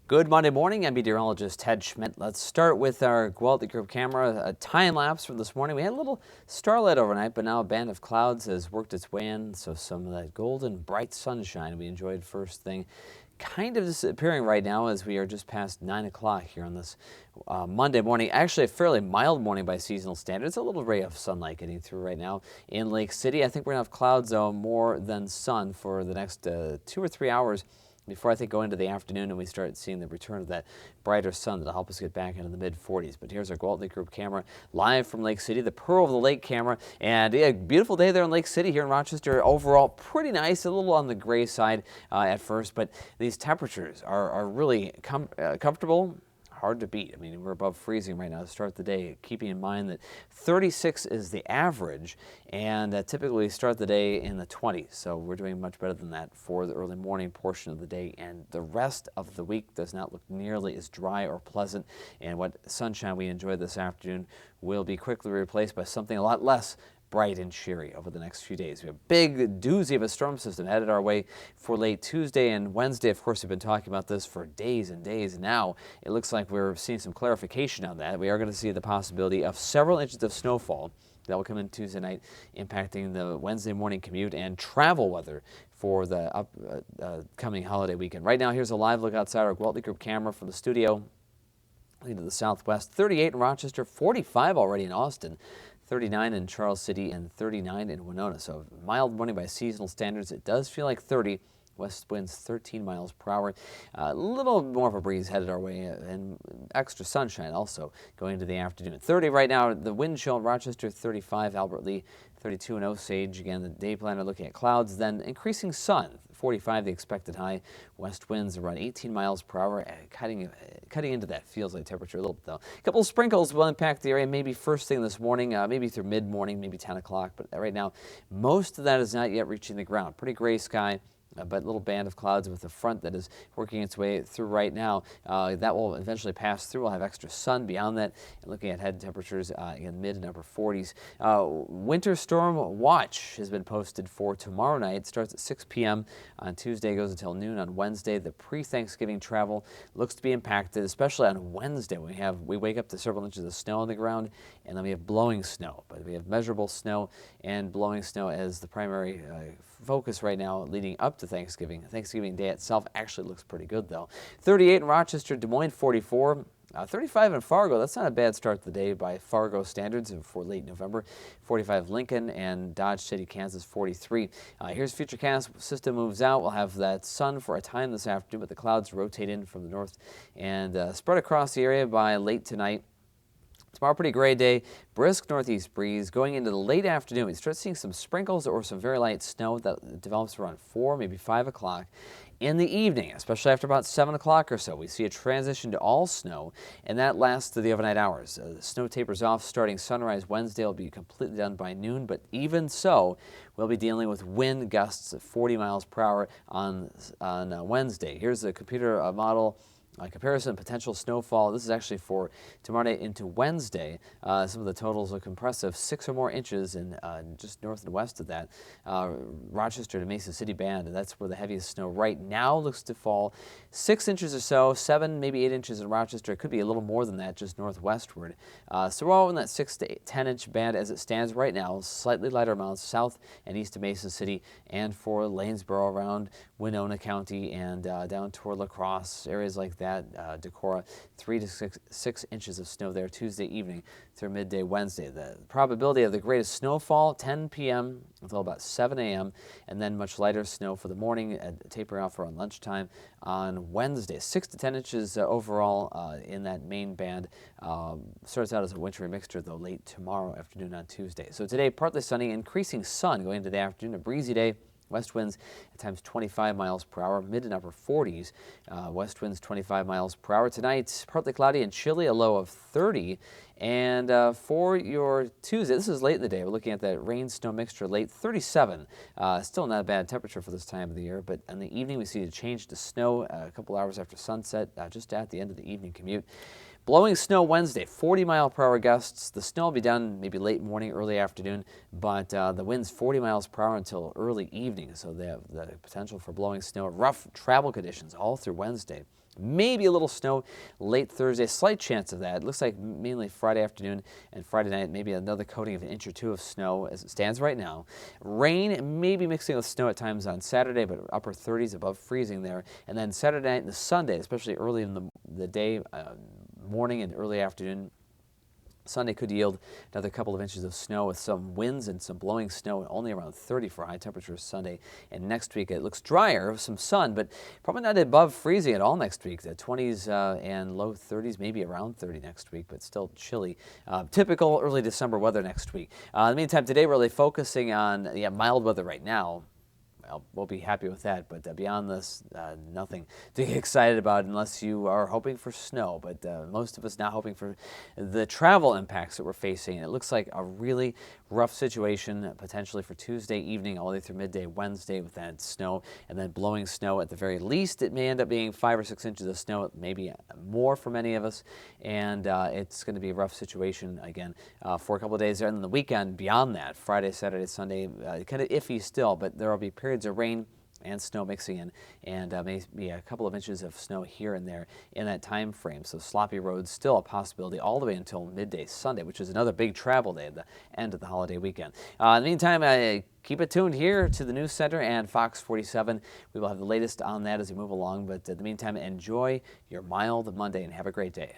Good Monday morning. I'm meteorologist Ted Schmidt. Let's start with our Guelph Group camera, a time lapse from this morning. We had a little starlight overnight, but now a band of clouds has worked its way in, so some of that golden bright sunshine we enjoyed first thing kind of disappearing right now as we are just past 9 o'clock here on this Monday morning. Actually, a fairly mild morning by seasonal standards. A little ray of sunlight getting through right now in Lake City. I think we're going to have clouds, though, more than sun for the next 2 or 3 hours before I think go into the afternoon and we start seeing the return of that brighter sun that'll help us get back into the mid-40s. But here's our Guelph Group camera live from Lake City, the Pearl of the Lake camera. And yeah, beautiful day there in Lake City here in Rochester. Overall, pretty nice, a little on the gray side at first, but these temperatures are really comfortable. Hard to beat. I mean, we're above freezing right now to start the day, keeping in mind that 36 is the average, and typically start the day in the 20s. So we're doing much better than that for the early morning portion of the day, and the rest of the week does not look nearly as dry or pleasant, and what sunshine we enjoyed this afternoon will be quickly replaced by something a lot less bright and cheery over the next few days. We have a big doozy of a storm system headed our way for late Tuesday and Wednesday. Of course, we've been talking about this for days and days. Now it looks like we're seeing some clarification on that. We are going to see the possibility of several inches of snowfall that will come in Tuesday night, impacting the Wednesday morning commute and travel weather for the upcoming holiday weekend. Right now, here's a live look outside our Guelph Group camera from the studio to the southwest. 38 in Rochester, 45 already in Austin, 39 in Charles City, and 39 in Winona. So mild morning by seasonal standards. It does feel like 30. West winds 13 miles per hour. A little more of a breeze headed our way, and extra sunshine also going into the afternoon. 30 right now. The wind chill in Rochester, 35, Albert Lee, 32 in Osage. Again, the day planner looking at clouds, then increasing sun. 45 the expected high. West winds around 18 miles per hour, cutting into that feels like temperature a little bit though. A couple of sprinkles will impact the area maybe first thing this morning, maybe through mid-morning, maybe 10 o'clock, but right now most of that is not yet reaching the ground. Pretty gray sky. But a little band of clouds with the front that is working its way through right now. That will eventually pass through. We'll have extra sun beyond that. And looking at head temperatures in mid and upper 40s. Winter storm watch has been posted for tomorrow night. It starts at 6 p.m. on Tuesday, goes until noon on Wednesday. The pre-Thanksgiving travel looks to be impacted, especially on Wednesday. We wake up to several inches of snow on the ground, and then we have blowing snow. But we have measurable snow and blowing snow as the primary focus right now leading up to Thanksgiving. Thanksgiving Day itself actually looks pretty good though. 38 in Rochester, Des Moines 44. 35 in Fargo. That's not a bad start to the day by Fargo standards for late November. 45 Lincoln and Dodge City, Kansas 43. Here's Futurecast. System moves out. We'll have that sun for a time this afternoon, but the clouds rotate in from the north and spread across the area by late tonight. Tomorrow, pretty gray day, brisk northeast breeze. Going into the late afternoon, we start seeing some sprinkles or some very light snow that develops around 4, maybe 5 o'clock. In the evening, especially after about 7 o'clock or so, we see a transition to all snow, and that lasts to the overnight hours. The snow tapers off starting sunrise Wednesday. Will be completely done by noon, but even so, we'll be dealing with wind gusts of 40 miles per hour on Wednesday. Here's a computer model comparison potential snowfall. This is actually for tomorrow night into Wednesday. Some of the totals look impressive. 6 or more inches in just north and west of that. Rochester to Mason City band, and that's where the heaviest snow right now looks to fall. 6 inches or so, 7, maybe 8 inches in Rochester. It could be a little more than that just northwestward. So we're all in that 6 to 10 inch band as it stands right now. Slightly lighter amounts south and east of Mason City and for Lanesboro around Winona County and down toward La Crosse, areas like that. Decorah, 3 to 6 inches of snow there Tuesday evening through midday Wednesday. The probability of the greatest snowfall 10 p.m. until about 7 a.m. and then much lighter snow for the morning, tapering off around lunchtime on Wednesday. 6 to 10 inches overall in that main band. Starts out as a wintry mixture though late tomorrow afternoon on Tuesday. So today partly sunny, increasing sun going into the afternoon, a breezy day. West winds at times 25 miles per hour, mid and upper 40s. West winds 25 miles per hour. Tonight, partly cloudy and chilly, a low of 30. And for your Tuesday, this is late in the day. We're looking at that rain-snow mixture late, 37. Still not a bad temperature for this time of the year, but in the evening we see a change to snow a couple hours after sunset, just at the end of the evening commute. Blowing snow Wednesday, 40-mile-per-hour gusts. The snow will be done maybe late morning, early afternoon, but the wind's 40 miles per hour until early evening, so they have the potential for blowing snow. Rough travel conditions all through Wednesday. Maybe a little snow late Thursday, slight chance of that. It looks like mainly Friday afternoon and Friday night, maybe another coating of an inch or two of snow as it stands right now. Rain maybe mixing with snow at times on Saturday, but upper 30s above freezing there. And then Saturday night and the Sunday, especially early in the day, morning and early afternoon, Sunday could yield another couple of inches of snow with some winds and some blowing snow, only around 30 for high temperatures Sunday. And next week it looks drier, some sun, but probably not above freezing at all next week. The 20s and low 30s, maybe around 30 next week, but still chilly. Typical early December weather next week. In the meantime, today we're really focusing on mild weather right now. We'll be happy with that, but beyond this, nothing to get excited about unless you are hoping for snow. But most of us now hoping for the travel impacts that we're facing. It looks like a really rough situation potentially for Tuesday evening all the way through midday Wednesday with that snow and then blowing snow at the very least. It may end up being 5 or 6 inches of snow, maybe more for many of us, and it's going to be a rough situation again for a couple of days there. And then the weekend beyond that, Friday, Saturday, Sunday, kind of iffy still, but there will be periods of rain and snow mixing in, and maybe a couple of inches of snow here and there in that time frame. So sloppy roads still a possibility all the way until midday Sunday, which is another big travel day at the end of the holiday weekend. In the meantime, keep it tuned here to the News Center and Fox 47. We will have the latest on that as we move along, but in the meantime, enjoy your mild Monday and have a great day.